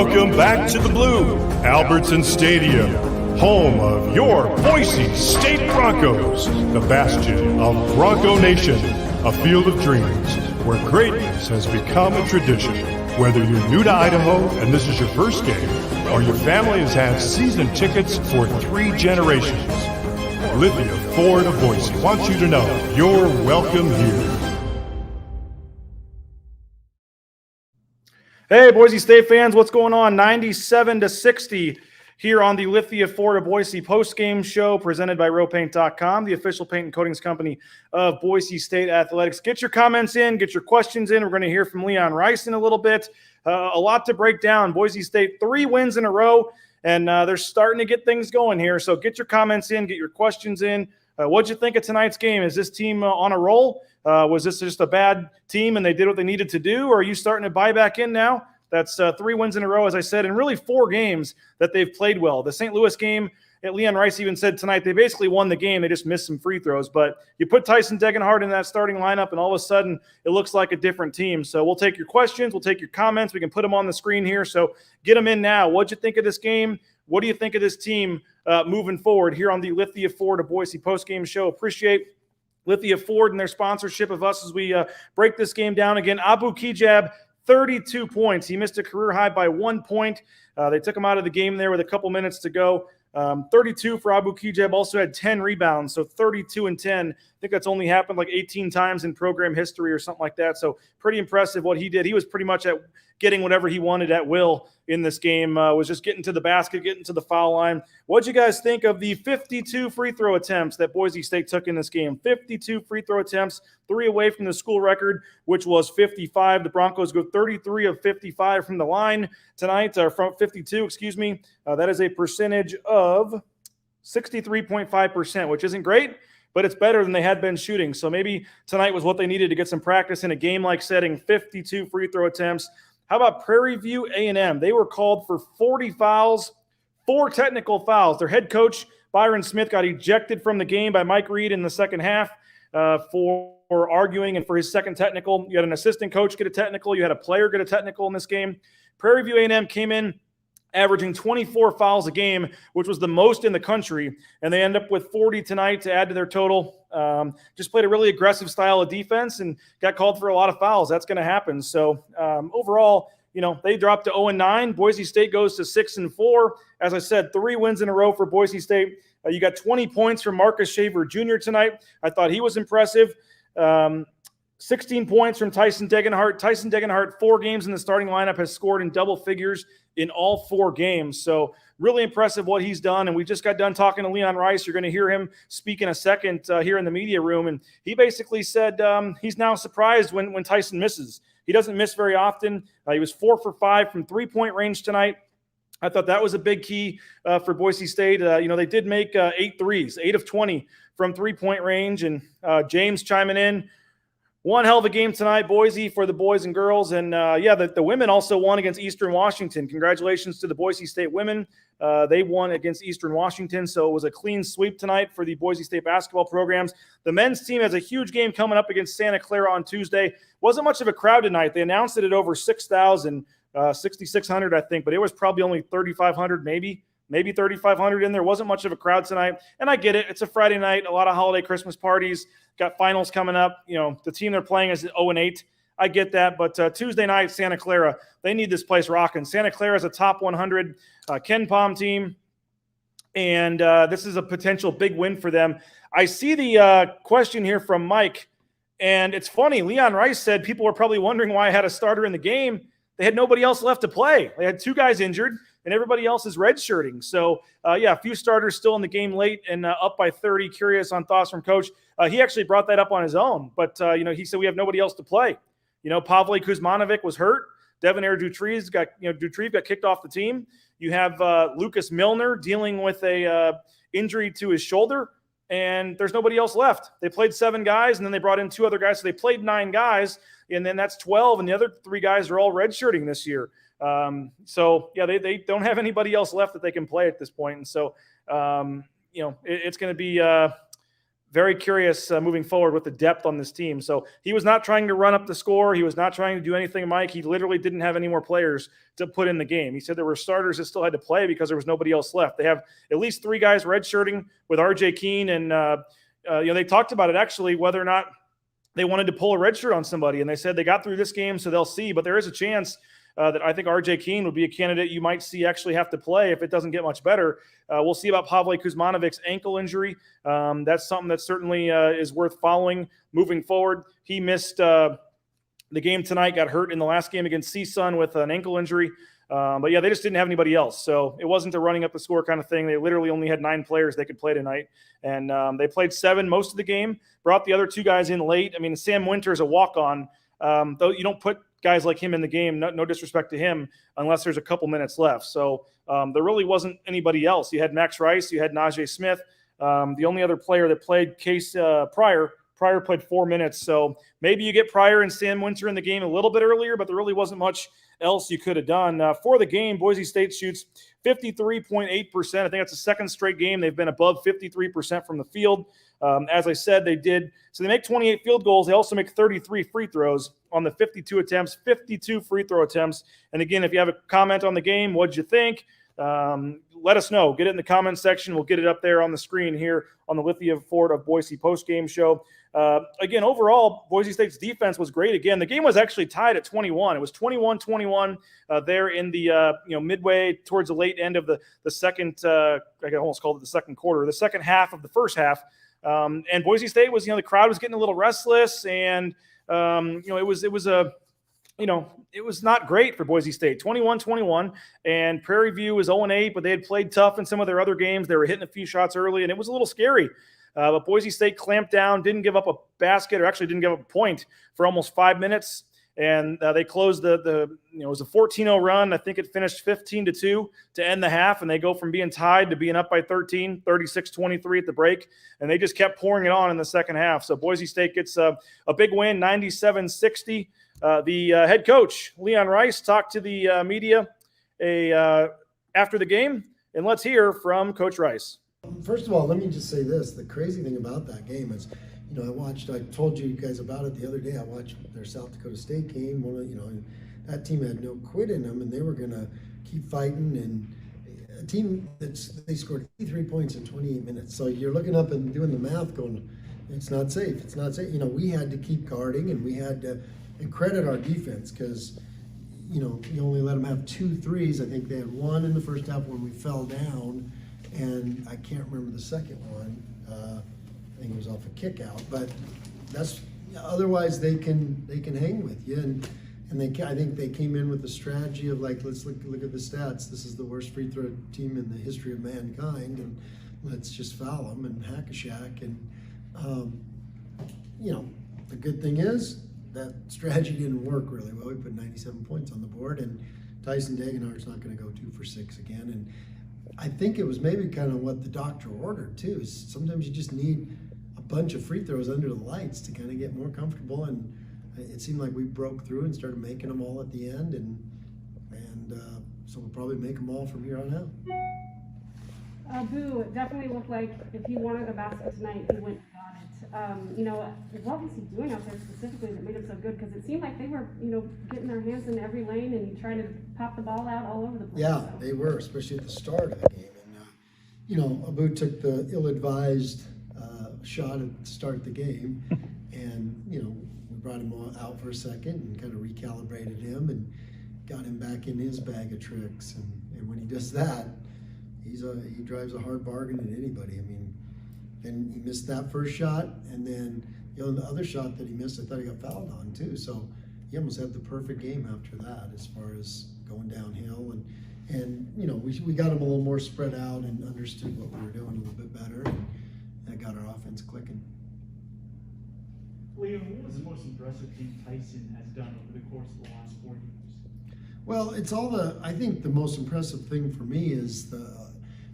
Welcome back to the Blue, Albertson Stadium, home of your Boise State Broncos, the bastion of Bronco Nation, a field of dreams where greatness has become a tradition. Whether you're new to Idaho and this is your first game, or your family has had season tickets for 3 generations, Lithia Ford of Boise wants you to know you're welcome here. Hey, Boise State fans, what's going on? 97-60 here on the Lithia Ford of Boise postgame show presented by rowpaint.com, the official paint and coatings company of Boise State Athletics. Get your comments in, get your questions in. We're going to hear from Leon Rice in a little bit. A lot to break down. Boise State, 3 wins in a row, and they're starting to get things going here. So get your comments in, get your questions in. What'd you think of tonight's game? Is this team on a roll? Was this just a bad team and they did what they needed to do? Or are you starting to buy back in now? That's 3 wins in a row, as I said, and really 4 games that they've played well. The St. Louis game, Leon Rice even said tonight, they basically won the game. They just missed some free throws. But you put Tyson Degenhardt in that starting lineup, and all of a sudden it looks like a different team. So we'll take your questions. We'll take your comments. We can put them on the screen here. So get them in now. What'd you think of this game? What do you think of this team moving forward here on the Lithia Ford of Boise postgame show? Appreciate Lithia Ford and their sponsorship of us as we break this game down. Again, Abu Kijab, 32 points. He missed a career high by 1 point. They took him out of the game there with a couple minutes to go. 32 for Abu Kijab, also had 10 rebounds, so 32 and 10. I think that's only happened like 18 times in program history or something like that. So pretty impressive what he did. He was pretty much at getting whatever he wanted at will in this game, was just getting to the basket, getting to the foul line. What'd you guys think of the 52 free throw attempts that Boise State took in this game? 52 free throw attempts, 3 away from the school record, which was 55. The Broncos go 33 of 55 from the line tonight, or from 52, excuse me. That is a percentage of 63.5%, which isn't great, but it's better than they had been shooting. So maybe tonight was what they needed to get some practice in a game-like setting. 52 free throw attempts. How about Prairie View A&M? They were called for 40 fouls, 4 technical fouls. Their head coach, Byron Smith, got ejected from the game by Mike Reed in the second half for arguing and for his second technical. You had an assistant coach get a technical. You had a player get a technical in this game. Prairie View A&M came in averaging 24 fouls a game, which was the most in the country, and they end up with 40 tonight to add to their total. Just played a really aggressive style of defense and got called for a lot of fouls. That's going to happen. So overall, they dropped to 0-9. Boise State goes to 6-4. As I said, 3 wins in a row for Boise State. You got 20 points from Marcus Shaver Jr. tonight. I thought he was impressive. 16 points from Tyson Degenhardt. Tyson Degenhardt, 4 games in the starting lineup, has scored in double figures in all 4 games. So really impressive what he's done. And we just got done talking to Leon Rice. You're going to hear him speak in a second here in the media room. And he basically said he's now surprised when Tyson misses. He doesn't miss very often. He was 4 for 5 from 3-point range tonight. I thought that was a big key for Boise State. They did make 8 threes, 8 of 20 from 3-point range. And James chiming in. One hell of a game tonight, Boise, for the boys and girls. And, the women also won against Eastern Washington. Congratulations to the Boise State women. They won against Eastern Washington, so it was a clean sweep tonight for the Boise State basketball programs. The men's team has a huge game coming up against Santa Clara on Tuesday. Wasn't much of a crowd tonight. They announced it at over 6,000, 6,600, I think, but it was probably only 3,500 maybe 3,500 in there. Wasn't much of a crowd tonight. And I get it. It's a Friday night, a lot of holiday Christmas parties, got finals coming up. The team they're playing is 0-8. I get that. But Tuesday night, Santa Clara, they need this place rocking. Santa Clara is a top 100 Ken Palm team. And this is a potential big win for them. I see the question here from Mike. And it's funny. Leon Rice said people were probably wondering why I had a starter in the game. They had nobody else left to play. They had 2 guys injured, and everybody else is redshirting. So, a few starters still in the game late and up by 30. Curious on thoughts from Coach. He actually brought that up on his own. But, he said we have nobody else to play. Pavle Kuzmanovic was hurt. Devonair Dutrieve got kicked off the team. You have Lucas Milner dealing with a injury to his shoulder, and there's nobody else left. They played 7 guys, and then they brought in 2 other guys. So they played 9 guys, and then that's 12, and the other 3 guys are all redshirting this year. They don't have anybody else left that they can play at this point. And so, it's going to be very curious moving forward with the depth on this team. So he was not trying to run up the score. He was not trying to do anything, Mike. He literally didn't have any more players to put in the game. He said there were starters that still had to play because there was nobody else left. They have at least 3 guys redshirting with R.J. Keene, and they talked about it actually, whether or not they wanted to pull a red shirt on somebody, and they said they got through this game, so they'll see. But there is a chance that I think R.J. Keene would be a candidate you might see actually have to play if it doesn't get much better. We'll see about Pavle Kuzmanovic's ankle injury. That's something that certainly is worth following moving forward. He missed the game tonight, got hurt in the last game against CSUN with an ankle injury. But yeah, they just didn't have anybody else. So it wasn't a running up the score kind of thing. They literally only had 9 players they could play tonight. And they played 7 most of the game, brought the other 2 guys in late. I mean, Sam Winter's a walk-on. Though you don't put guys like him in the game, no disrespect to him, unless there's a couple minutes left. So there really wasn't anybody else. You had Max Rice, you had Najee Smith. The only other player that played, Case Pryor played 4 minutes. So maybe you get Pryor and Sam Winter in the game a little bit earlier, but there really wasn't much else you could have done. For the game, Boise State shoots 53.8%. I think that's the second straight game they've been above 53% from the field. As I said, they make 28 field goals. They also make 33 free throws on the 52 attempts, 52 free throw attempts. And again, if you have a comment on the game, what'd you think? Let us know. Get it in the comment section. We'll get it up there on the screen here on the Lithia Ford of Boise postgame show. Again, overall, Boise State's defense was great. Again, the game was actually tied at 21. It was 21-21 there in the midway towards the late end of the second. I almost called it the second quarter, the second half of the first half. And Boise State was, the crowd was getting a little restless, and it was not great for Boise State. 21-21, and Prairie View was 0-8, but they had played tough in some of their other games. They were hitting a few shots early, and it was a little scary. But Boise State clamped down, didn't give up a basket, or actually didn't give up a point for almost 5 minutes. And they closed it was a 14-0 run. I think it finished 15-2 to end the half, and they go from being tied to being up by 13, 36-23 at the break, and they just kept pouring it on in the second half. So Boise State gets a big win, 97-60. The head coach, Leon Rice, talked to the media after the game, and let's hear from Coach Rice. First of all, let me just say this. The crazy thing about that game is, I told you guys about it the other day. I watched their South Dakota State game. That team had no quit in them, and they were going to keep fighting. And a team they scored 83 points in 28 minutes. So you're looking up and doing the math going, it's not safe. It's not safe. We had to keep guarding, and we had to credit our defense because, you only let them have 2 threes. I think they had 1 in the first half when we fell down, and I can't remember the second one. I think it was off a kick out, but otherwise they can hang with you, and I think they came in with the strategy of let's look at the stats. This is the worst free throw team in the history of mankind, and let's just foul them and hack a shack. And the good thing is that strategy didn't work really well. We put 97 points on the board, and Tyson Dagenhart's not going to go 2 for 6 again. And I think it was maybe kind of what the doctor ordered too. Is sometimes you just need a bunch of free throws under the lights to kind of get more comfortable, and it seemed like we broke through and started making them all at the end, and so we'll probably make them all from here on out. Boo, it definitely looked like if he wanted a basket tonight, he went and got it. What was he doing out there specifically that made him so good? Because it seemed like they were, getting their hands in every lane and trying to pop the ball out all over the place. Yeah, they were, especially at the start of the game. And, Abu took the ill-advised shot at the start of the game, and, we brought him out for a second and kind of recalibrated him and got him back in his bag of tricks. And when he does that, he drives a hard bargain at anybody. I mean, then he missed that first shot, and then the other shot that he missed, I thought he got fouled on too. So he almost had the perfect game after that as far as going downhill. And we got him a little more spread out and understood what we were doing a little bit better, and that got our offense clicking. Liam, what was the most impressive thing Tyson has done over the course of the last 4 years? Well, I think the most impressive thing for me is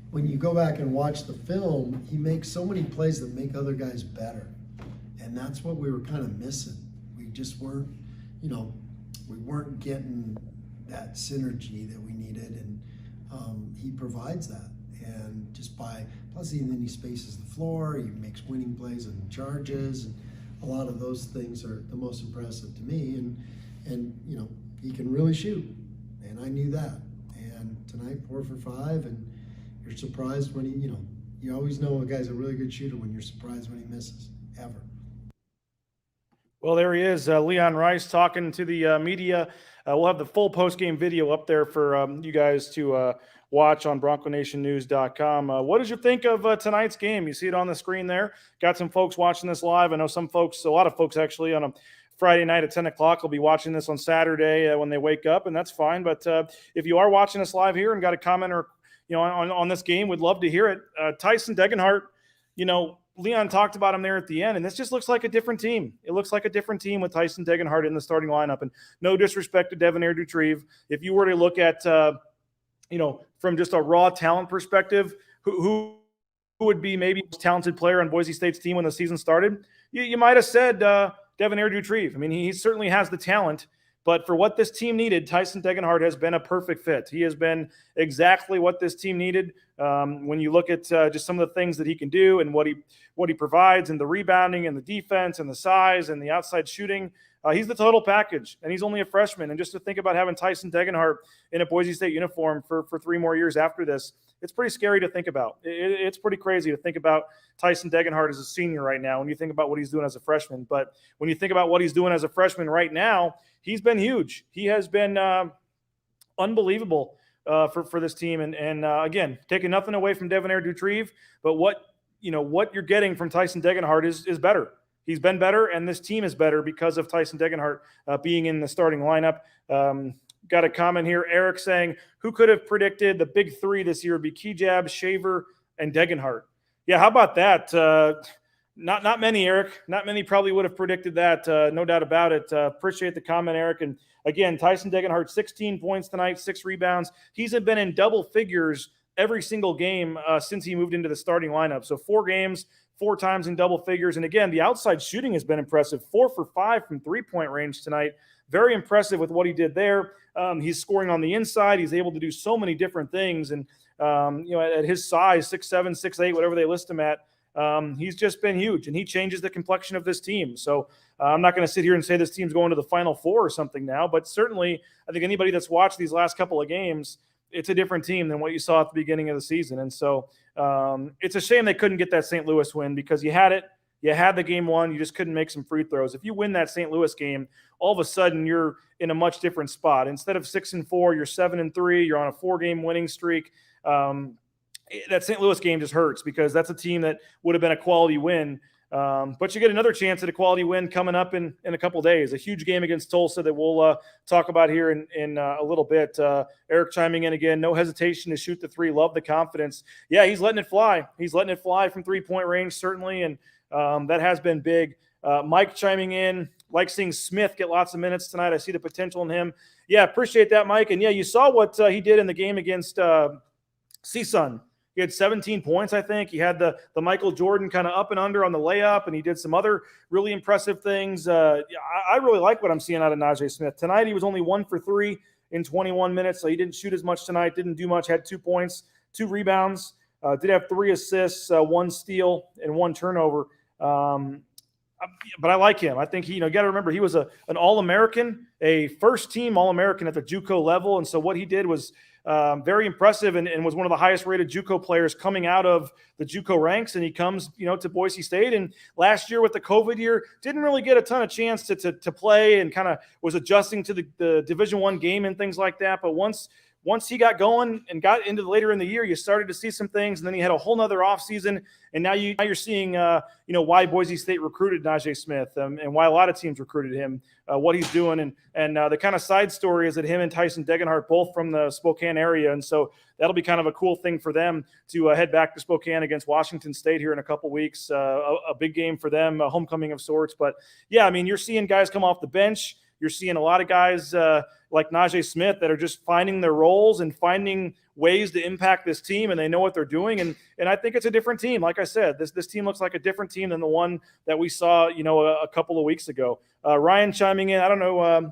when you go back and watch the film, he makes so many plays that make other guys better. And that's what we were kind of missing. We just weren't, we weren't getting that synergy that we needed, and he provides that. And just by Plus, then he spaces the floor. He makes winning plays and charges, and a lot of those things are the most impressive to me. And you know, he can really shoot, and I knew that. And tonight, 4 for 5, and you're surprised when he, you know, you always know a guy's a really good shooter when you're surprised when he misses, ever. Well, there he is, Leon Rice talking to the media. We'll have the full post-game video up there for you guys to watch on BroncoNationNews.com. What did you think of tonight's game? You see it on the screen there. Got some folks watching this live. I know some folks, a lot of folks actually, on a Friday night at 10 o'clock will be watching this on Saturday when they wake up, and that's fine. But if you are watching us live here and got a comment or on this game, we'd love to hear it. Tyson Degenhart, Leon talked about him there at the end, and this just looks like a different team. It looks like a different team with Tyson Degenhart in the starting lineup. And no disrespect to Devonair Dutrieve. If you were to look at, from just a raw talent perspective, who would be maybe the most talented player on Boise State's team when the season started, you might have said Devonair Dutrieve. I mean, he certainly has the talent. But for what this team needed, Tyson Degenhart has been a perfect fit. He has been exactly what this team needed. When you look at just some of the things that he can do and what he provides, and the rebounding and the defense and the size and the outside shooting, he's the total package. And he's only a freshman. And just to think about having Tyson Degenhart in a Boise State uniform for 3 more years after this, it's pretty scary to think about. It's pretty crazy to think about Tyson Degenhart as a senior right now when you think about what he's doing as a freshman. But when you think about what he's doing as a freshman right now, he's been huge. He has been unbelievable for this team. And again, taking nothing away from Devonair Dutrieve, but what you're getting from Tyson Degenhart is better. He's been better, and this team is better because of Tyson Degenhart being in the starting lineup. Got a comment here, Eric saying, who could have predicted the big 3 this year would be Kejab, Shaver, and Degenhart? Yeah, how about that? Not many, Eric. Not many probably would have predicted that, no doubt about it. Appreciate the comment, Eric. And again, Tyson Degenhart, 16 points tonight, 6 rebounds. He's been in double figures every single game since he moved into the starting lineup. So 4 games, 4 times in double figures. And again, the outside shooting has been impressive. 4 for 5 from 3-point range tonight. Very impressive with what he did there. He's scoring on the inside. He's able to do so many different things. And, at his size, 6'7", 6'8", whatever they list him at, he's just been huge, and he changes the complexion of this team. So I'm not going to sit here and say this team's going to the Final Four or something now, but certainly I think anybody that's watched these last couple of games, it's a different team than what you saw at the beginning of the season. And so it's a shame they couldn't get that St. Louis win, because you had it. You had the game won. You just couldn't make some free throws. If you win that St. Louis game, all of a sudden you're in a much different spot. Instead of 6-4, you're 7-3. You're on a 4-game winning streak. That St. Louis game just hurts, because that's a team that would have been a quality win. But you get another chance at a quality win coming up in a couple days. A huge game against Tulsa that we'll talk about here in a little bit. Eric chiming in again. No hesitation to shoot the 3. Love the confidence. Yeah, he's letting it fly. He's letting it fly from 3-point range, certainly, and that has been big. Mike chiming in. Like seeing Smith get lots of minutes tonight. I see the potential in him. Yeah, appreciate that, Mike. And yeah, you saw what he did in the game against CSUN. He had 17 points, I think. He had the Michael Jordan kind of up and under on the layup, and he did some other really impressive things. I really like what I'm seeing out of Najee Smith. Tonight, he was only 1 for 3 in 21 minutes, so he didn't shoot as much tonight, didn't do much, had 2 points, 2 rebounds, did have 3 assists, 1 steal, and 1 turnover. But I like him. I think you got to remember, he was an All-American, a first-team All-American at the JUCO level, and so what he did was very impressive, and was one of the highest-rated JUCO players coming out of the JUCO ranks. And he comes, to Boise State. And last year with the COVID year, didn't really get a ton of chance to play, and kind of was adjusting to the Division I game and things like that. But once he got going and got into later in the year, you started to see some things, and then he had a whole nother offseason. And now you're seeing, why Boise State recruited Najee Smith, and why a lot of teams recruited him, what he's doing. And the kind of side story is that him and Tyson Degenhart, both from the Spokane area. And so that'll be kind of a cool thing for them to head back to Spokane against Washington State here in a couple weeks. A big game for them, a homecoming of sorts. But yeah, I mean, you're seeing guys come off the bench. You're seeing a lot of guys like Najee Smith that are just finding their roles and finding ways to impact this team, and they know what they're doing. And I think it's a different team. Like I said, this team looks like a different team than the one that we saw, a couple of weeks ago. Ryan chiming in. I don't know.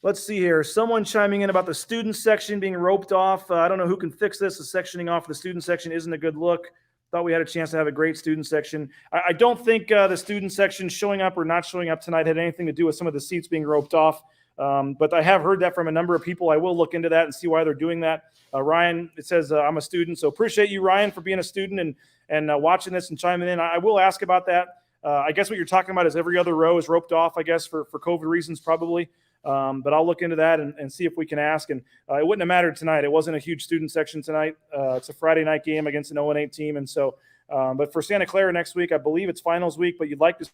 Let's see here. Someone chiming in about the student section being roped off. I don't know who can fix this. The sectioning off the student section isn't a good look. Thought we had a chance to have a great student section. I don't think the student section showing up or not showing up tonight had anything to do with some of the seats being roped off. But I have heard that from a number of people. I will look into that and see why they're doing that. Ryan, it says I'm a student, so appreciate you, Ryan, for being a student and watching this and chiming in. I will ask about that. I guess what you're talking about is every other row is roped off, I guess, for COVID reasons probably. But I'll look into that and see if we can ask. And it wouldn't have mattered tonight. It wasn't a huge student section tonight. It's a Friday night game against an 0-8 team. And so, but for Santa Clara next week, I believe it's finals week, but you'd like to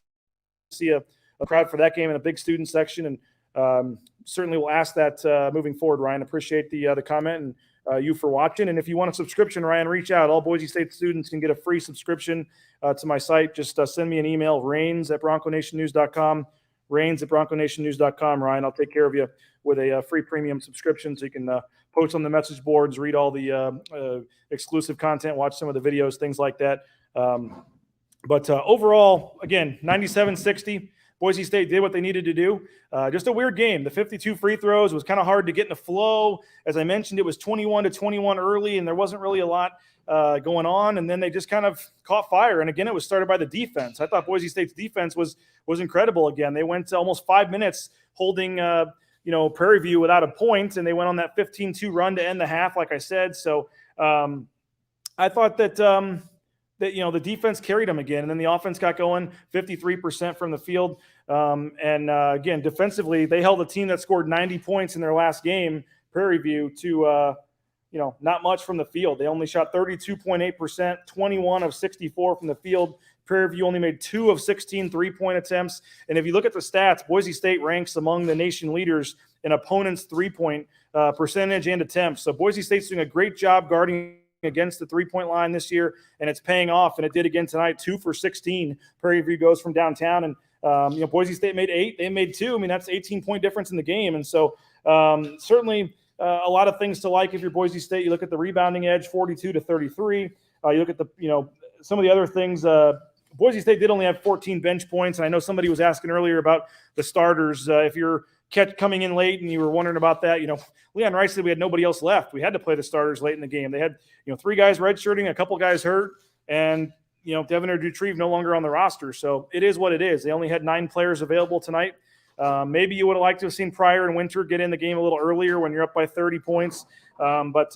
see a crowd for that game in a big student section. And certainly we'll ask that moving forward, Ryan. Appreciate the comment and you for watching. And if you want a subscription, Ryan, reach out. All Boise State students can get a free subscription to my site. Just send me an email, rains@bronconationnews.com. rains@bronconationnews.com, Ryan. I'll take care of you with a free premium subscription so you can post on the message boards, read all the exclusive content, watch some of the videos, things like that. But overall, again, 97-60. Boise State did what they needed to do. Just a weird game. The 52 free throws was kind of hard to get in the flow. As I mentioned, it was 21-21 early, and there wasn't really a lot going on. And then they just kind of caught fire. And again, it was started by the defense. I thought Boise State's defense was incredible again. They went to almost 5 minutes holding Prairie View without a point, and they went on that 15-2 run to end the half, like I said. So I thought that the defense carried them again, and then the offense got going, 53% from the field. Again, defensively, they held a team that scored 90 points in their last game, Prairie View, to not much from the field. They only shot 32.8%, 21 of 64 from the field. Prairie View only made 2 of 16 three-point attempts. And if you look at the stats, Boise State ranks among the nation leaders in opponents' three-point percentage and attempts. So Boise State's doing a great job guarding against the three-point line this year, and it's paying off, and it did again tonight, 2 for 16. Prairie View goes from downtown, and Boise State made 8. They made 2. I mean, that's 18-point difference in the game. And so certainly a lot of things to like if you're Boise State. You look at the rebounding edge, 42-33. You look at some of the other things. Boise State did only have 14 bench points, and I know somebody was asking earlier about the starters. If you're coming in late and you were wondering about that, Leon Rice said we had nobody else left. We had to play the starters late in the game. They had 3 guys redshirting, a couple guys hurt, and Deviner Dutrieve no longer on the roster. So it is what it is. They only had 9 players available tonight. Maybe you would have liked to have seen Pryor and Winter get in the game a little earlier when you're up by 30 points. But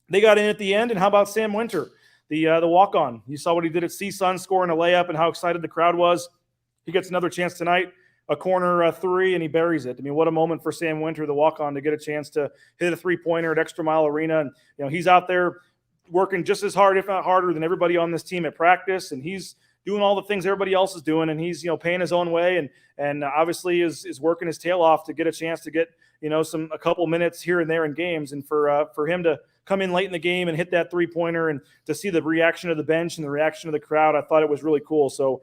they got in at the end. And how about Sam Winter, the walk-on? You saw what he did at CSUN, scoring a layup and how excited the crowd was. He gets another chance tonight, a corner 3, and he buries it. I mean, what a moment for Sam Winter, the walk-on, to get a chance to hit a three-pointer at ExtraMile Arena. And, he's out there working just as hard, if not harder, than everybody on this team at practice. And he's doing all the things everybody else is doing, and he's paying his own way, and obviously is working his tail off to get a chance to get a couple minutes here and there in games, and for him to come in late in the game and hit that three-pointer, and to see the reaction of the bench and the reaction of the crowd, I thought it was really cool. So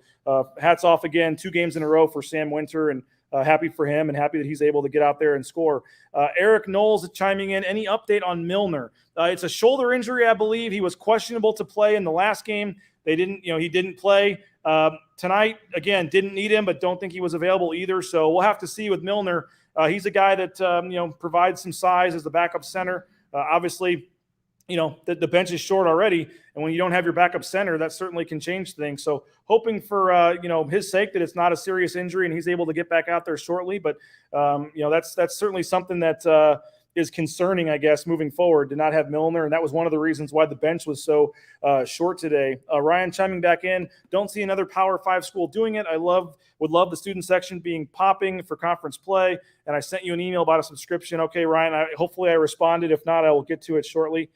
hats off again, 2 games in a row for Sam Winter, and happy for him and happy that he's able to get out there and score. Eric Knowles chiming in. Any update on Milner? It's a shoulder injury, I believe. He was questionable to play in the last game. He didn't play tonight. Again, didn't need him, but don't think he was available either. So we'll have to see with Milner. He's a guy that provides some size as the backup center. Obviously, the bench is short already, and when you don't have your backup center, that certainly can change things. So hoping for his sake that it's not a serious injury and he's able to get back out there shortly. But that's certainly something that is concerning, I guess, moving forward, to not have Milner, and that was one of the reasons why the bench was so short today. Ryan chiming back in. Don't see another Power 5 school doing it. Would love the student section being popping for conference play, and I sent you an email about a subscription. Okay, Ryan, hopefully I responded. If not, I will get to it shortly.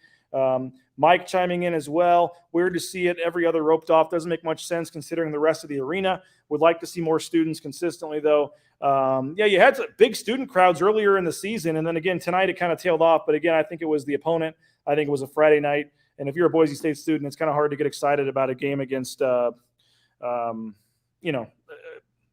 Mike chiming in as well. Weird to see it every other roped off. Doesn't make much sense considering the rest of the arena. Would like to see more students consistently, though. You had big student crowds earlier in the season, and then again tonight it kind of tailed off. But again, I think it was the opponent. I think it was a Friday night, and if you're a Boise State student, it's kind of hard to get excited about a game against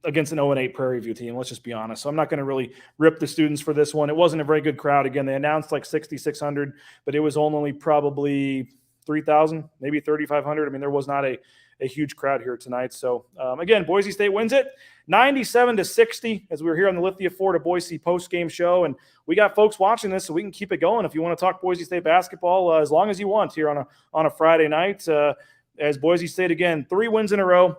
against an 0-8 Prairie View team. Let's just be honest. So I'm not going to really rip the students for this one. It wasn't a very good crowd. Again, they announced like 6,600, but it was only probably 3,000, maybe 3,500. I mean, there was not a huge crowd here tonight. So again, Boise State wins it 97-60 as we were here on the Lithia 4 to Boise post-game show. And we got folks watching this, so we can keep it going. If you want to talk Boise State basketball as long as you want here on a Friday night, as Boise State, again, 3 wins in a row.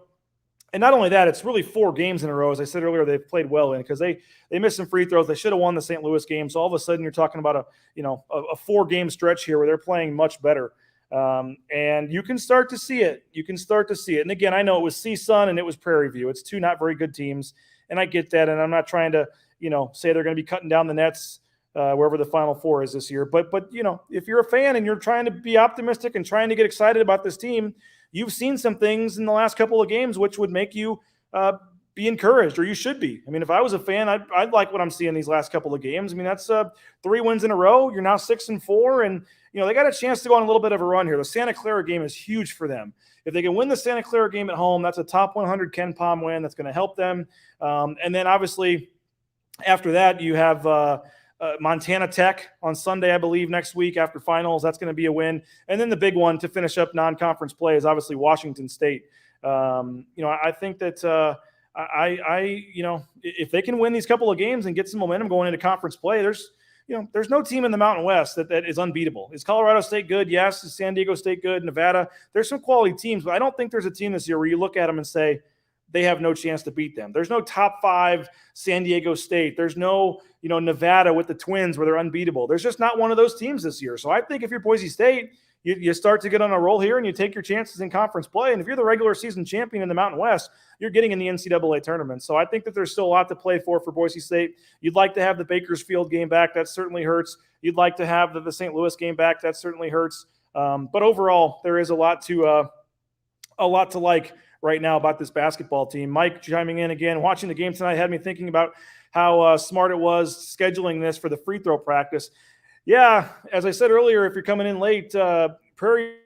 And not only that, it's really 4 games in a row. As I said earlier, they've played well in because they missed some free throws. They should have won the St. Louis game. So all of a sudden, you're talking about a 4-game stretch here where they're playing much better. And you can start to see it. And again, I know it was CSUN and it was Prairie View. It's 2 not very good teams, and I get that. And I'm not trying to say they're going to be cutting down the nets wherever the Final Four is this year. But if you're a fan and you're trying to be optimistic and trying to get excited about this team, you've seen some things in the last couple of games which would make you be encouraged, or you should be. I mean, if I was a fan, I'd like what I'm seeing these last couple of games. I mean, that's 3 wins in a row. You're now 6-4, and they got a chance to go on a little bit of a run here. The Santa Clara game is huge for them. If they can win the Santa Clara game at home, that's a top 100 Ken Pom win. That's going to help them. And then obviously after that, you have Montana Tech on Sunday, I believe, next week after finals. That's going to be a win. And then the big one to finish up non-conference play is obviously Washington State. I think that if they can win these couple of games and get some momentum going into conference play, there's no team in the Mountain West that is unbeatable. Is Colorado State good? Yes. Is San Diego State good? Nevada? There's some quality teams, but I don't think there's a team this year where you look at them and say they have no chance to beat them. There's no top 5 San Diego State. There's no, Nevada with the Twins where they're unbeatable. There's just not one of those teams this year. So I think if you're Boise State, you start to get on a roll here and you take your chances in conference play. And if you're the regular season champion in the Mountain West, you're getting in the NCAA tournament. So I think that there's still a lot to play for Boise State. You'd like to have the Bakersfield game back. That certainly hurts. You'd like to have the St. Louis game back. That certainly hurts. But overall, there is a lot to like right now about this basketball team. Mike chiming in again, watching the game tonight had me thinking about how smart it was scheduling this for the free throw practice. Yeah, as I said earlier, if you're coming in late, Prairie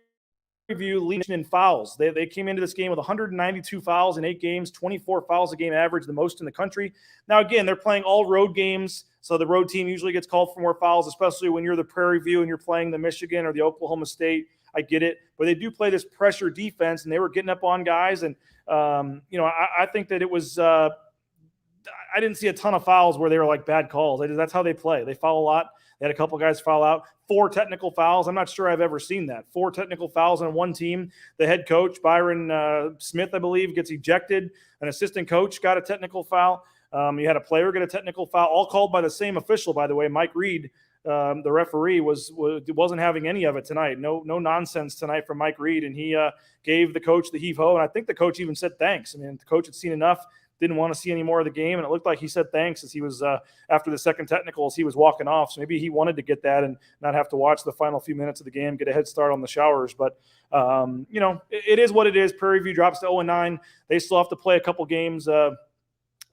View leading in fouls. They came into this game with 192 fouls in 8 games, 24 fouls a game average, the most in the country. Now, again, they're playing all road games, so the road team usually gets called for more fouls, especially when you're the Prairie View and you're playing the Michigan or the Oklahoma State. I get it, but they do play this pressure defense, and they were getting up on guys. And I think that it was. I didn't see a ton of fouls where they were like bad calls. That's how they play. They foul a lot. They had a couple guys foul out. 4 technical fouls. I'm not sure I've ever seen that. 4 technical fouls on one team. The head coach, Byron Smith, I believe, gets ejected. An assistant coach got a technical foul. You had a player get a technical foul, all called by the same official, by the way. Mike Reed, the referee, wasn't having any of it tonight. No nonsense tonight from Mike Reed, and he gave the coach the heave-ho, and I think the coach even said thanks. I mean, the coach had seen enough, didn't want to see any more of the game, and it looked like he said thanks as he was after the second technicals, he was walking off. So maybe he wanted to get that and not have to watch the final few minutes of the game, get a head start on the showers. But it is what it is. Prairie View drops to 0-9. They still have to play a couple games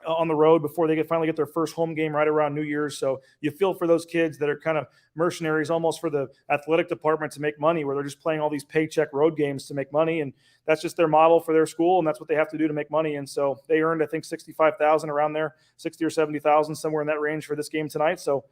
on the road before they finally get their first home game right around New Year's. So you feel for those kids that are kind of mercenaries almost for the athletic department to make money, where they're just playing all these paycheck road games to make money. And that's just their model for their school, and that's what they have to do to make money. And so they earned, I think, $65,000 around there, $60,000 or $70,000, somewhere in that range for this game tonight. So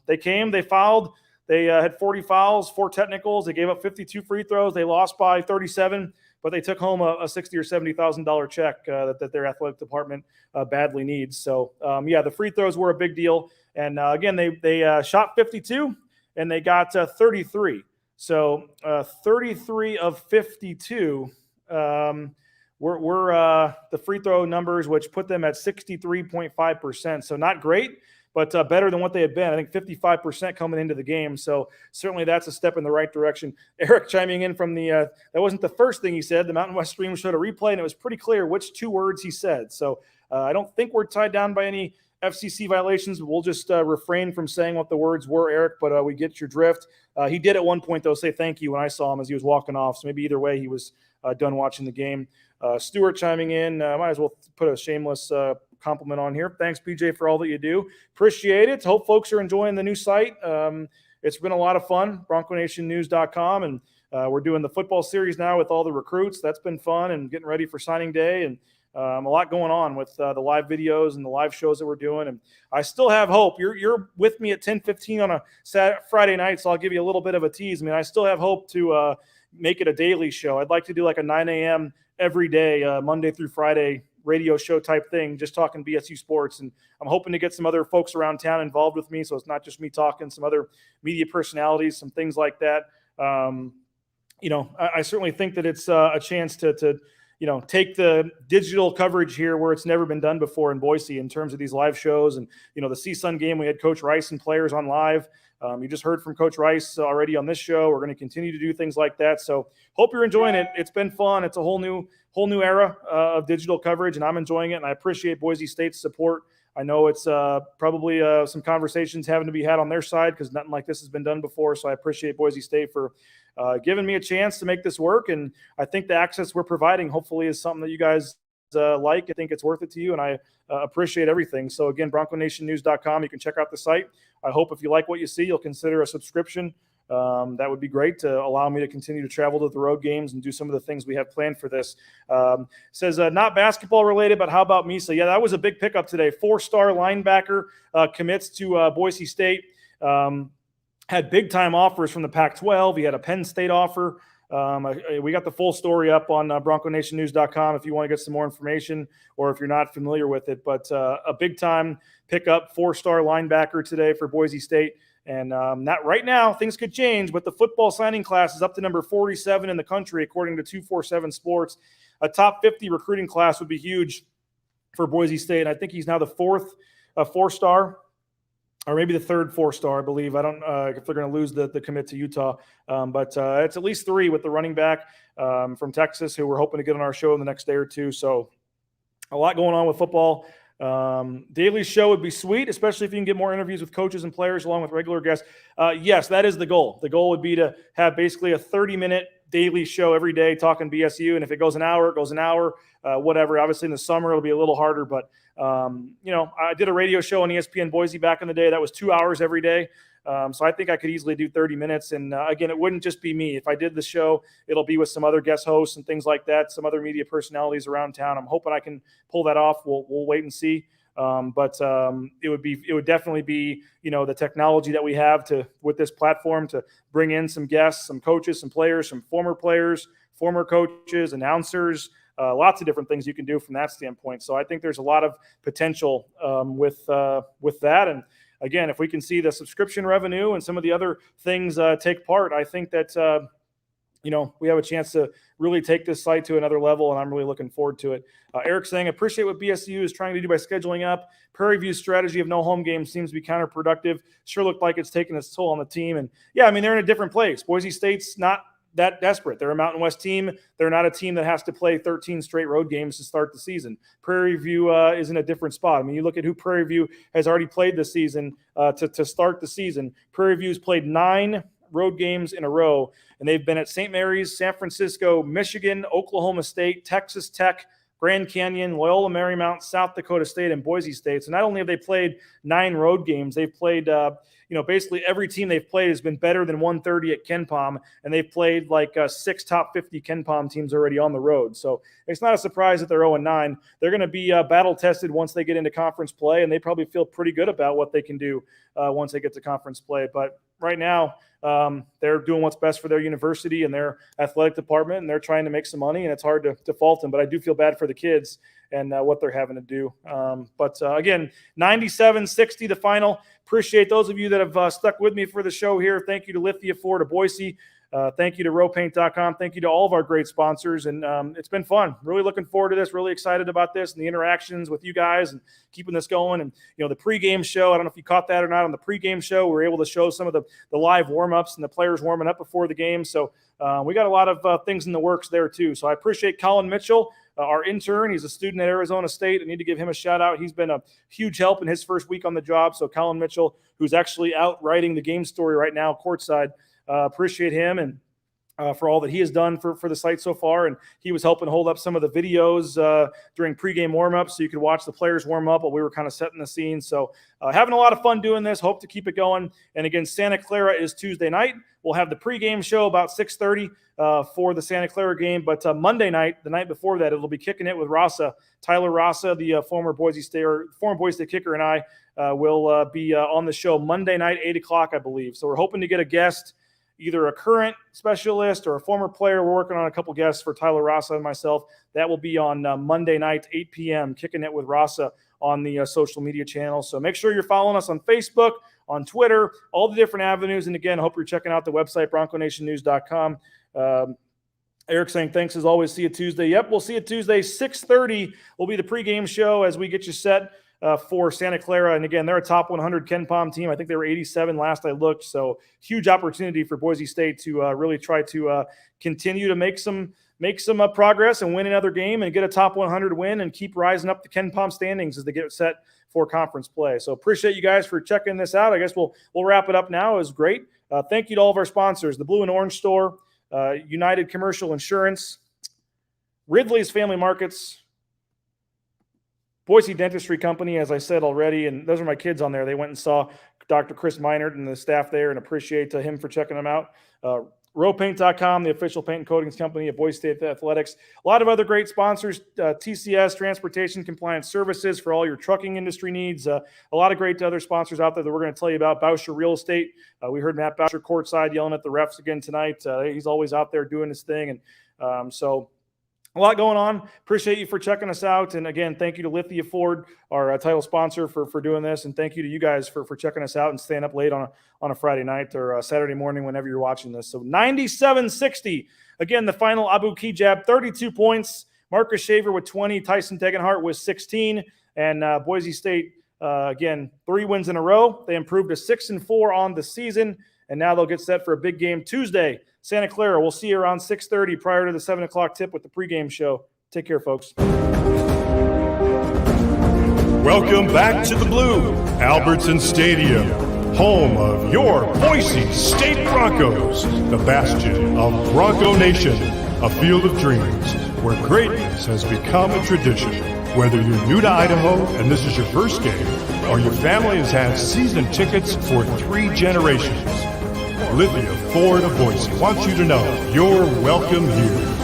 they came, they fouled. They had 40 fouls, 4 technicals. They gave up 52 free throws. They lost by 37. But they took home a $60,000 or $70,000 check that their athletic department badly needs. So, the free throws were a big deal. And, again, they shot 52, and they got 33. So 33 of 52 were the free throw numbers, which put them at 63.5%. So not great, but better than what they had been. I think 55% coming into the game. So certainly that's a step in the right direction. Eric chiming in from that wasn't the first thing he said. The Mountain West Stream showed a replay, and it was pretty clear which 2 words he said. So I don't think we're tied down by any FCC violations. We'll just refrain from saying what the words were, Eric, but we get your drift. He did at one point, though, say thank you when I saw him as he was walking off. So maybe either way he was done watching the game. Stuart chiming in. Might as well put a shameless compliment on here. Thanks, PJ, for all that you do. Appreciate it. Hope folks are enjoying the new site. It's been a lot of fun, BroncoNationNews.com, and we're doing the football series now with all the recruits. That's been fun, and getting ready for signing day, and a lot going on with the live videos and the live shows that we're doing. And I still have hope. You're with me at 10:15 on a Friday night, so I'll give you a little bit of a tease. I mean, I still have hope to make it a daily show. I'd like to do like a 9 a.m. every day, Monday through Friday radio show type thing, just talking BSU sports. And I'm hoping to get some other folks around town involved with me, so it's not just me talking, some other media personalities, some things like that. I certainly think that it's a chance to take the digital coverage here where it's never been done before in Boise in terms of these live shows. And, the CSUN game, we had Coach Rice and players on live. You just heard from Coach Rice already on this show. We're going to continue to do things like that. So hope you're enjoying it. It's been fun. It's a whole new era of digital coverage, and I'm enjoying it. And I appreciate Boise State's support. I know it's probably some conversations having to be had on their side because nothing like this has been done before. So I appreciate Boise State for giving me a chance to make this work. And I think the access we're providing hopefully is something that you guys like. I think it's worth it to you, and I appreciate everything. So again, BroncoNationNews.com. You can check out the site. I hope if you like what you see, you'll consider a subscription. That would be great to allow me to continue to travel to the road games and do some of the things we have planned for this. Says not basketball related, but how about Misa? Yeah, that was a big pickup today. 4-star linebacker commits to Boise State. Had big time offers from the Pac-12. He had a Penn State offer. We got the full story up on BroncoNationNews.com if you want to get some more information or if you're not familiar with it. But a big time pickup, 4-star linebacker today for Boise State. And not right now, things could change, but the football signing class is up to number 47 in the country, according to 247 Sports. A top 50 recruiting class would be huge for Boise State. And I think he's now the fourth 4-star, or maybe the third 4-star, I believe. I don't if they're going to lose the commit to Utah. But it's at least 3 with the running back from Texas who we're hoping to get on our show in the next day or two. So a lot going on with football. Daily show would be sweet, especially if you can get more interviews with coaches and players along with regular guests. Yes, that is the goal. The goal would be to have basically a 30-minute daily show every day talking BSU. And if it goes an hour, it goes an hour, whatever. Obviously in the summer, it'll be a little harder, but I did a radio show on ESPN Boise back in the day. That was 2 hours every day. So I think I could easily do 30 minutes. And again, it wouldn't just be me. If I did the show, it'll be with some other guest hosts and things like that, some other media personalities around town. I'm hoping I can pull that off. We'll wait and see. But it would definitely be, the technology that we have with this platform to bring in some guests, some coaches, some players, some former players, former coaches, announcers, lots of different things you can do from that standpoint. So I think there's a lot of potential with that. And again, if we can see the subscription revenue and some of the other things take part, I think that we have a chance to really take this site to another level, and I'm really looking forward to it. Eric saying, appreciate what BSU is trying to do by scheduling up. Prairie View's strategy of no home games seems to be counterproductive. Sure looked like it's taking its toll on the team. And yeah, they're in a different place. Boise State's not that desperate. They're a Mountain West team. They're not a team that has to play 13 straight road games to start the season. Prairie View is in a different spot. You look at who Prairie View has already played this season to start the season. Prairie View's played 9 road games in a row, and they've been at St. Mary's, San Francisco, Michigan, Oklahoma State, Texas Tech, Grand Canyon, Loyola Marymount, South Dakota State, and Boise State. So not only have they played 9 road games, they've played, basically every team they've played has been better than 130 at KenPom, and they've played 6 top 50 KenPom teams already on the road. So it's not a surprise that they're 0-9. They're going to be battle-tested once they get into conference play, and they probably feel pretty good about what they can do once they get to conference play. But right now, they're doing what's best for their university and their athletic department, and they're trying to make some money, and it's hard to fault them. But I do feel bad for the kids and what they're having to do. But again, 97-60 the final. Appreciate those of you that have stuck with me for the show here. Thank you to Lithia, to Boise. Thank you to rowpaint.com. Thank you to all of our great sponsors. And it's been fun. Really looking forward to this. Really excited about this and the interactions with you guys and keeping this going. And, the pregame show, I don't know if you caught that or not. On the pregame show, we were able to show some of the live warm-ups and the players warming up before the game. So we got a lot of things in the works there too. So I appreciate Colin Mitchell, our intern. He's a student at Arizona State. I need to give him a shout out. He's been a huge help in his first week on the job. So Colin Mitchell, who's actually out writing the game story right now courtside, appreciate him and for all that he has done for the site so far. And he was helping hold up some of the videos during pregame warm-ups so you could watch the players warm up while we were kind of setting the scene. So having a lot of fun doing this. Hope to keep it going. And again, Santa Clara is Tuesday night. We'll have the pregame show about 6:30 for the Santa Clara game. But Monday night, the night before that, it'll be kicking it with Rasa. Tyler Rasa, the former Boise State kicker, and I will be on the show Monday night, 8 o'clock, I believe. So we're hoping to get a guest, either a current specialist or a former player. We're working on a couple guests for Tyler Rasa and myself. That will be on Monday night, 8 p.m., kicking it with Rasa on the social media channel. So make sure you're following us on Facebook, on Twitter, all the different avenues. And again, I hope you're checking out the website, BroncoNationNews.com. Eric saying, thanks as always. See you Tuesday. Yep, we'll see you Tuesday. 6:30 will be the pregame show as we get you set for Santa Clara. And again, they're a top 100 KenPom team. I think they were 87 last I looked. So huge opportunity for Boise State to really try to continue to make some progress and win another game and get a top 100 win and keep rising up the KenPom standings as they get set for conference play. So appreciate you guys for checking this out. I guess we'll wrap it up now. It was great. Thank you to all of our sponsors, the Blue and Orange Store, United Commercial Insurance, Ridley's Family Markets, Boise Dentistry Company, as I said already, and those are my kids on there. They went and saw Dr. Chris Meinert and the staff there and appreciate him for checking them out. RowPaint.com, the official paint and coatings company of Boise State Athletics. A lot of other great sponsors, TCS, Transportation Compliance Services for all your trucking industry needs. A lot of great other sponsors out there that we're going to tell you about. Boucher Real Estate. We heard Matt Boucher courtside yelling at the refs again tonight. He's always out there doing his thing. And so a lot going on. Appreciate you for checking us out. And again, thank you to Lithia Ford, our title sponsor, for doing this. And thank you to you guys for checking us out and staying up late on a Friday night or Saturday morning, whenever you're watching this. So 97-60. Again, the final Abu Kijab, 32 points. Marcus Shaver with 20. Tyson Degenhart with 16. And Boise State, again, 3 wins in a row. They improved to 6-4 on the season. And now they'll get set for a big game Tuesday, Santa Clara. We'll see you around 6:30 prior to the 7 o'clock tip with the pregame show. Take care, folks. Welcome back to the Blue, Albertson Stadium, home of your Boise State Broncos, the bastion of Bronco Nation, a field of dreams where greatness has become a tradition. Whether you're new to Idaho and this is your first game, or your family has had season tickets for 3 generations, Lithia Ford of Boise wants you to know you're welcome here.